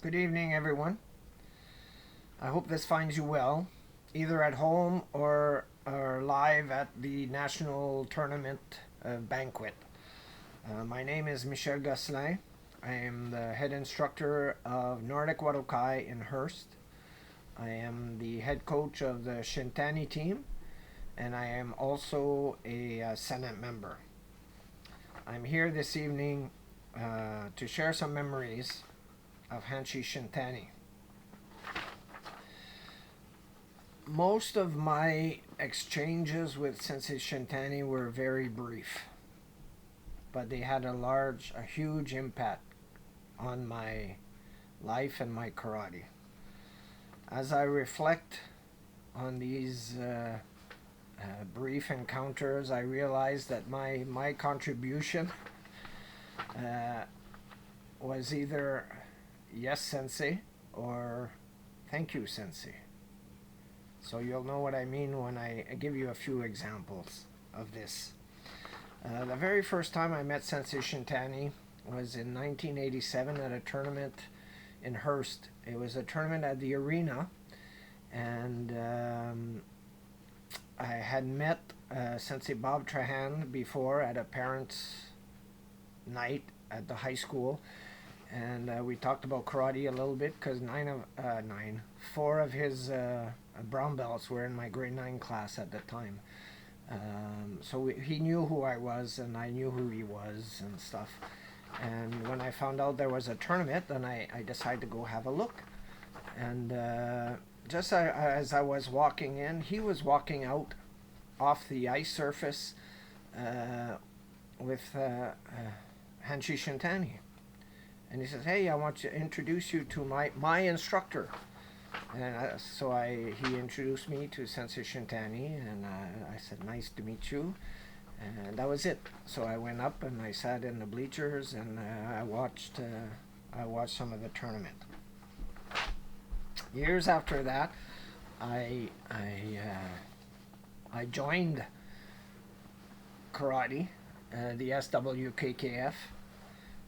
Good evening, everyone. I hope this finds you well, either at home or live at the National Tournament banquet. My name is Michel Gosselin. I am the head instructor of Nordic Wadokai in Hearst. I am the head coach of the Shintani team, and I am also a Senate member. I'm here this evening to share some memories of Sensei Shintani. Most of my exchanges with Sensei Shintani were very brief, but they had a huge impact on my life and my karate. As I reflect on these brief encounters, I realize that my contribution uh, was either yes, Sensei, or thank you, Sensei. So you'll know what I mean when I give you a few examples of this. The very first time I met Sensei Shintani was in 1987 at a tournament in Hearst. It was a tournament at the arena, and I had met Sensei Bob Trahan before at a parents' night at the high school, and we talked about karate a little bit because four of his brown belts were in my grade 9 class at the time. He knew who I was, and I knew who he was and stuff. And when I found out there was a tournament, then I decided to go have a look. And just as I was walking in, he was walking out off the ice surface with Sensei Shintani. And he says, "Hey, I want to introduce you to my instructor." And he introduced me to Sensei Shintani, and I said, "Nice to meet you." And that was it. So I went up and I sat in the bleachers, and I watched some of the tournament. Years after that, I joined karate, the SWKKF.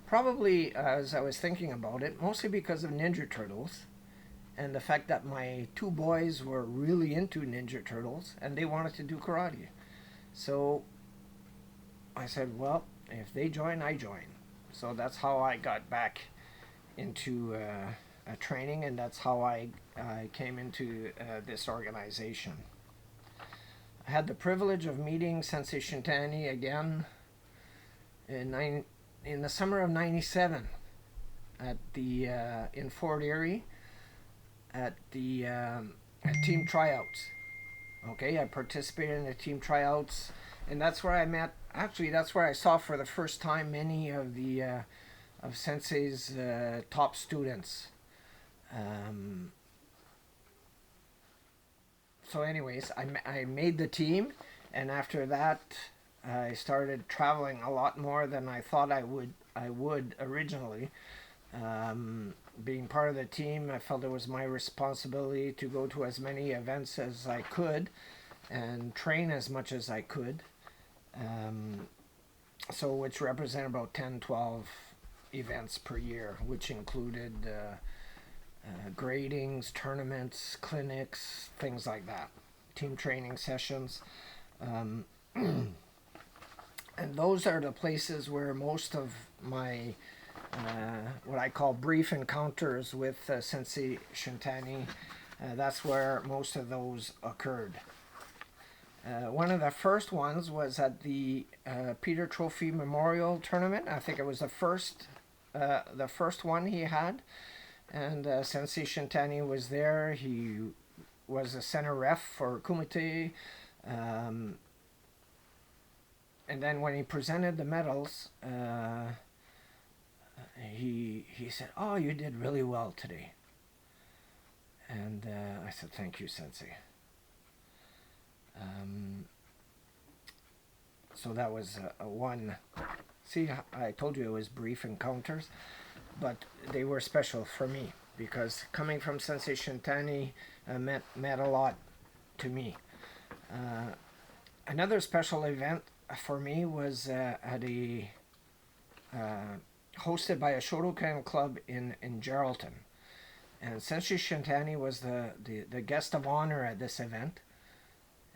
Probably as I was thinking about it, mostly because of Ninja Turtles and the fact that my two boys were really into Ninja Turtles and they wanted to do karate. So I said, well, if they join, I join. So that's how I got back into a training, and that's how I came into this organization. I had the privilege of meeting Sensei Shintani again in the summer of '97 at the in Fort Erie at the at team tryouts. Okay, I participated in the team tryouts, and that's where I met. Actually, that's where I saw for the first time many of the of Sensei's top students. Um, anyways, I made the team, and after that, I started traveling a lot more than I thought I would originally. Being part of the team, I felt it was my responsibility to go to as many events as I could and train as much as I could. Which represent about 10, 12 events per year, which included gradings, tournaments, clinics, things like that, team training sessions. Um, and those are the places where most of my what I call brief encounters with Sensei Shintani, that's where most of those occurred. One of the first ones was at the Peter Trophy Memorial Tournament. I think it was the first one he had, and Sensei Shintani was there. He was a center ref for Kumite. And then when he presented the medals, he said, "Oh, you did really well today." And I said, "Thank you, Sensei." So that was a one. See, I told you it was brief encounters, but they were special for me because coming from Sensei Shintani meant a lot to me. Another special event for me was at a hosted by a Shotokan club in Geraldton. And Sensei Shintani was the guest of honor at this event.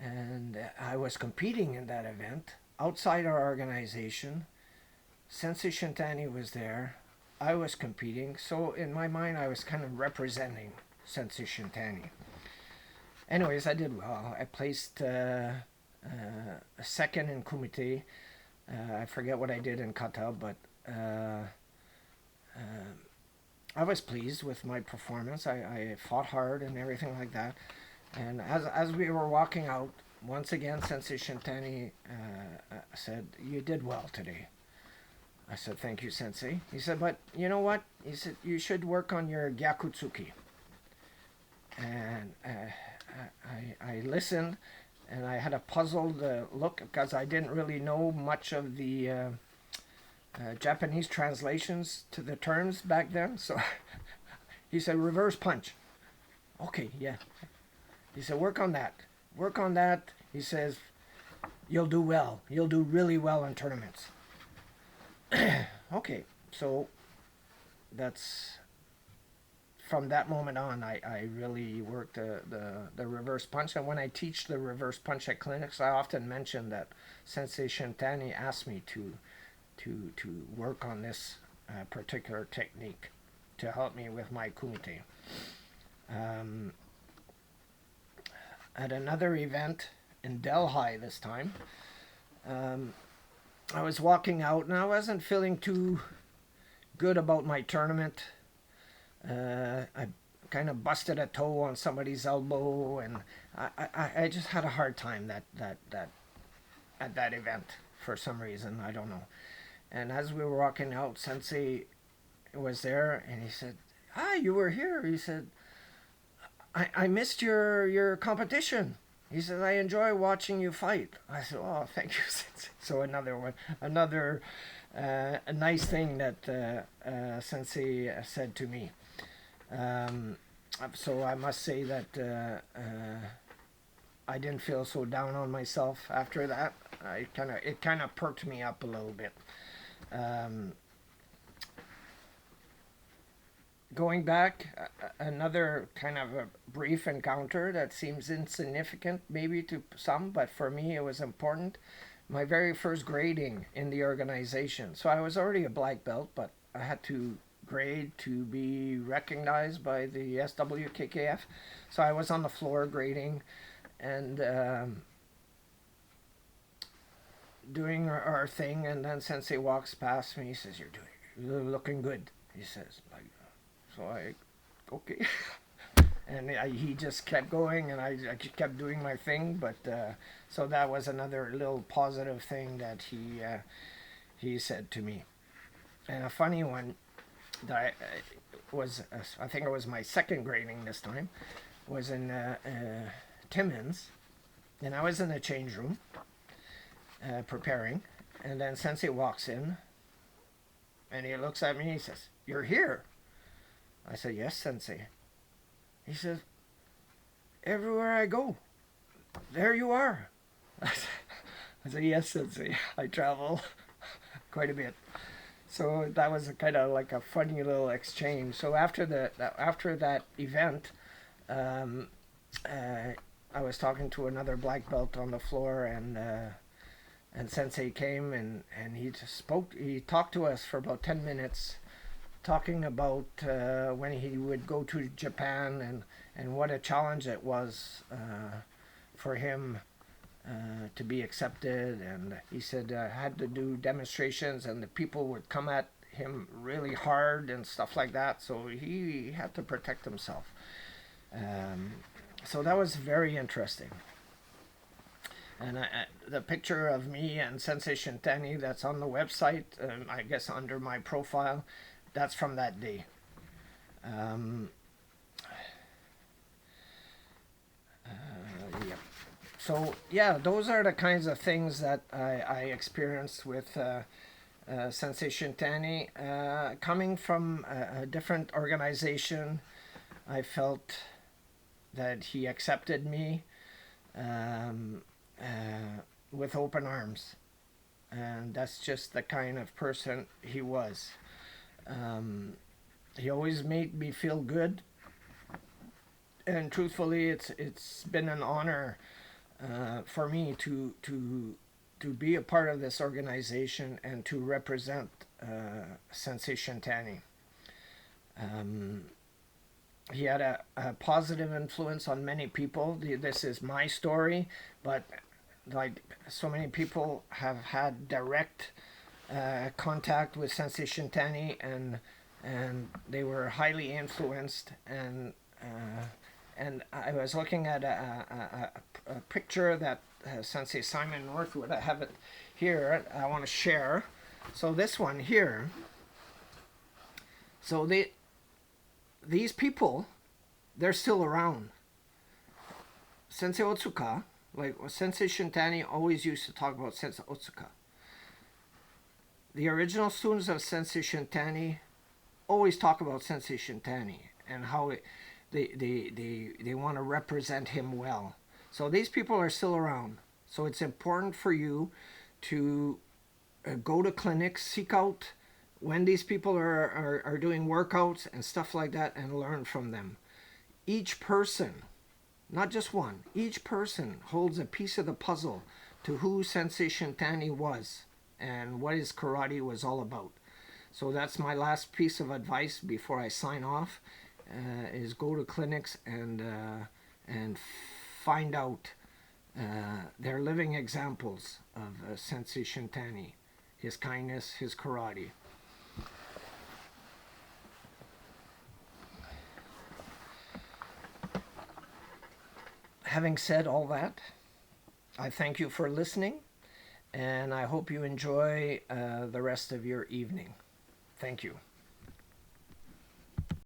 And I was competing in that event outside our organization. Sensei Shintani was there. I was competing. So in my mind, I was kind of representing Sensei Shintani. Anyways, I did well. I placed a second in kumite. I forget what I did in kata, but I was pleased with my performance. I fought hard and everything like that. And as we were walking out, once again, Sensei Shintani said, "You did well today." I said, "Thank you, Sensei." He said, "But you know what?" He said, "You should work on your gyakutsuki." And I listened, and I had a puzzled look because I didn't really know much of the Japanese translations to the terms back then. So he said, "Reverse punch." Okay, yeah. He said, "Work on that. Work on that." He says, "You'll do well. You'll do really well in tournaments." Okay, so that's from that moment on, I really worked the reverse punch. And when I teach the reverse punch at clinics, I often mention that Sensei Shintani asked me to work on this particular technique to help me with my kumite. At another event in Delhi this time, I was walking out and I wasn't feeling too good about my tournament. I kind of busted a toe on somebody's elbow, and I just had a hard time at that event for some reason. I don't know. And as we were walking out, Sensei was there, and he said, "Ah, you were here." He said, I missed your competition." He said, "I enjoy watching you fight." I said, "Oh, thank you, Sensei." So another a nice thing that Sensei said to me. So I must say that I didn't feel so down on myself after that. It kind of perked me up a little bit. Going back, another kind of a brief encounter that seems insignificant maybe to some, but for me it was important. My very first grading in the organization. So I was already a black belt, but I had to grade to be recognized by the SWKKF. So I was on the floor grading and doing our thing, and then Sensei walks past me. He says, You're looking good," he says. Like, so okay. And he just kept going, and I just kept doing my thing. But so that was another little positive thing that he said to me. And a funny one that I think it was my second grading this time, was in Timmins, and I was in the change room preparing, and then Sensei walks in, and he looks at me and he says, "You're here." I said, "Yes, Sensei." He says, "Everywhere I go, there you are." I said, "Yes, Sensei. I travel quite a bit." So that was kind of like a funny little exchange. So after that event, I was talking to another black belt on the floor, and Sensei came and he just spoke. He talked to us for about 10 minutes, talking about when he would go to Japan and what a challenge it was for him to be accepted. And he said had to do demonstrations, and the people would come at him really hard and stuff like that. So he had to protect himself. So that was very interesting. And the picture of me and Sensei Shintani that's on the website, I guess under my profile, that's from that day. Yeah. So yeah, those are the kinds of things that I experienced with Sensei Shintani. Coming from a different organization, I felt that he accepted me with open arms, and that's just the kind of person he was. He always made me feel good And truthfully, it's been an honor for me to be a part of this organization and to represent Sensei Shintani. Um, he had a positive influence on many people. This is my story, but like so many people have had direct contact with Sensei Shintani, and they were highly influenced. And I was looking at a picture that Sensei Simon Northwood. I have it here. I want to share. So this one here. So these people, they're still around. Sensei Otsuka, like Sensei Shintani always used to talk about Sensei Otsuka. The original students of Sensei Shintani always talk about Sensei Shintani and how they want to represent him well. So these people are still around. So it's important for you to go to clinics, seek out when these people are doing workouts and stuff like that, and learn from them. Each person, not just one, each person holds a piece of the puzzle to who Sensei Shintani was and what his karate was all about. So that's my last piece of advice before I sign off, is go to clinics and find out their living examples of Sensei Shintani, his kindness, his karate. Having said all that, I thank you for listening, and I hope you enjoy the rest of your evening. Thank you.